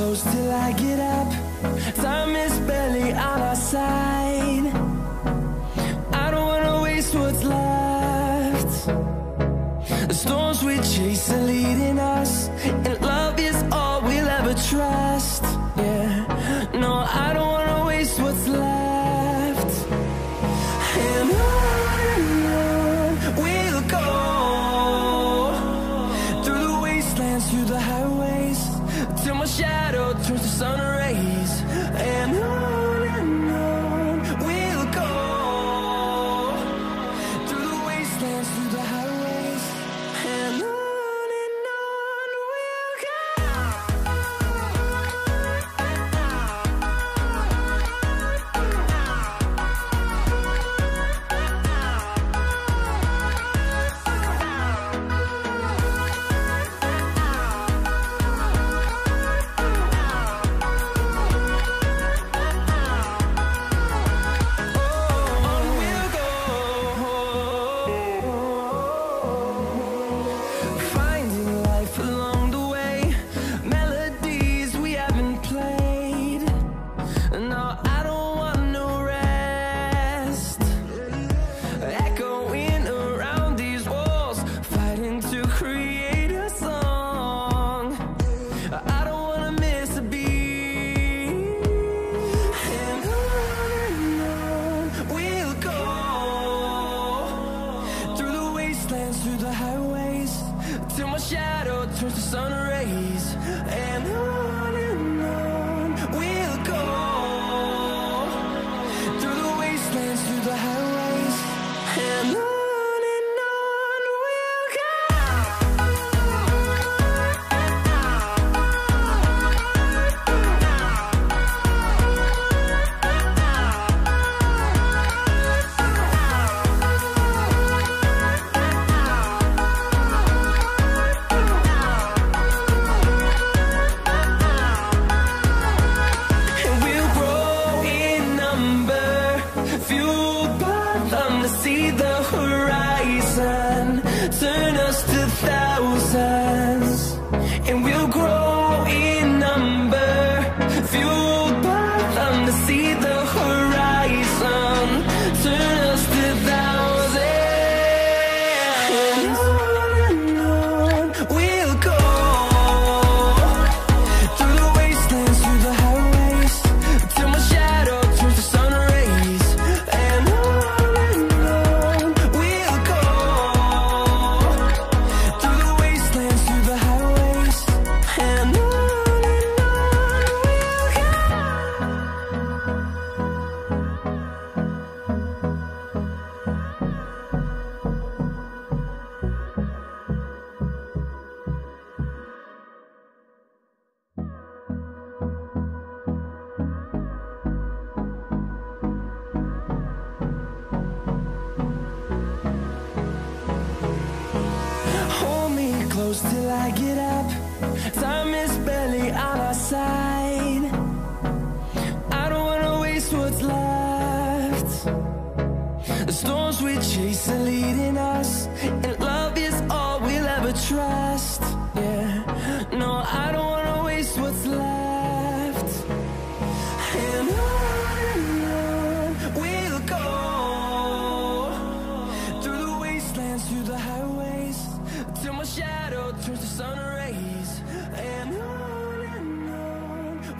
close till I get up. Time is barely on our side. I don't wanna waste what's left. The storms we chase are leading us, and love is all we'll ever trust. Yeah, no, I don't wanna waste what's left. And on we'll go, through the wastelands, through the highways, till my shadow turns to sun rays. And on we'll go, through the wastelands, through the highways, and on we'll go. Finding life along the way, melodies we haven't played. No, I don't want no rest. Echoing around these walls, fighting to create a song. I don't wanna miss a beat. And on we'll go, through the wastelands, through the highways, till my shadow turns to sun rays. And on we'll go, through the wastelands, through the highways, and on we'll go. And we'll grow in number, fueled by them to see the horizon, turn us to thousands. And we'll grow in number, fueled by them to see the horizon, turn us to thousands. And on we'll go, through the wastelands, through the highways, till my shadow turns to sun rays. And on we'll go, through the wastelands, through the highways, and on we'll go. Hold me close till I get up. Time is barely on our side. I don't wanna waste what's left. The storms we chase are leading us, and love is all we'll ever trust. Yeah, no, I don't wanna waste what's left. And on we'll go, through the wastelands, through the highways, till my shadow turns to sun rays. And on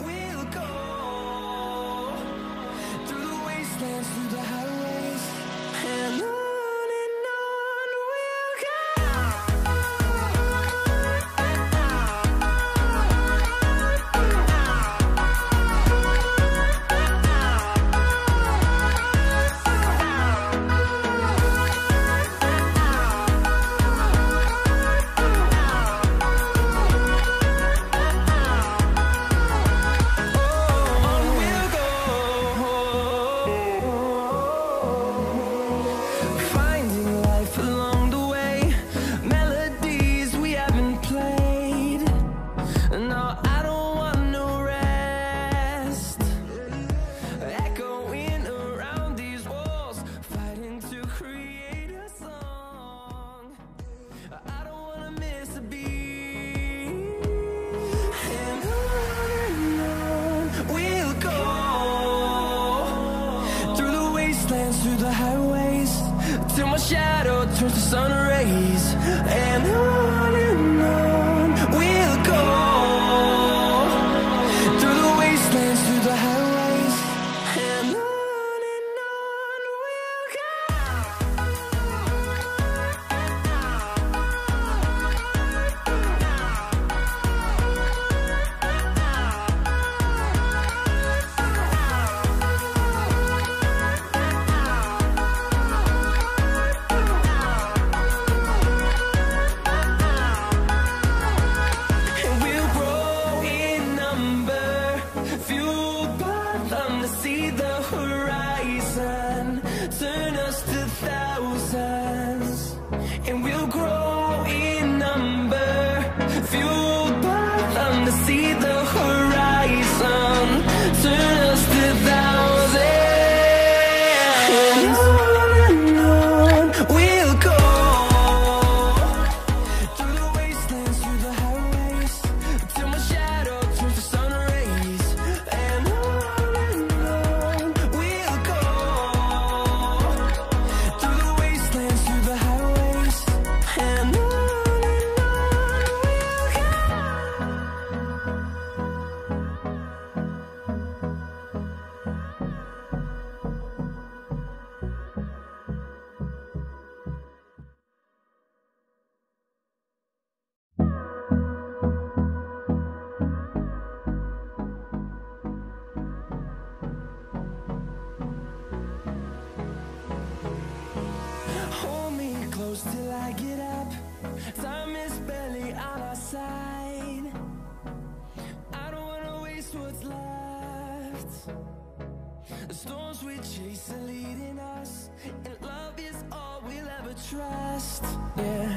we'll go, through the wastelands, through the highways, and on we'll go. turns to sun rays, and on we'll go through the wastelands, through the highways, and on we'll go. And we'll grow in number, fueled by them to see the horizon, turn us to thousands. And we'll grow in number, fueled by them to see the horizon, turn us to thousands. And on we'll go through the wastelands, through the highways, till my shadow turns to sun rays, and on we'll go through the wastelands, through the highways, and on we'll go. Hold me close till I get up. Time is barely on our side. I don't wanna waste what's left. The storms we chase are leading us, and love is all we'll ever trust. Yeah.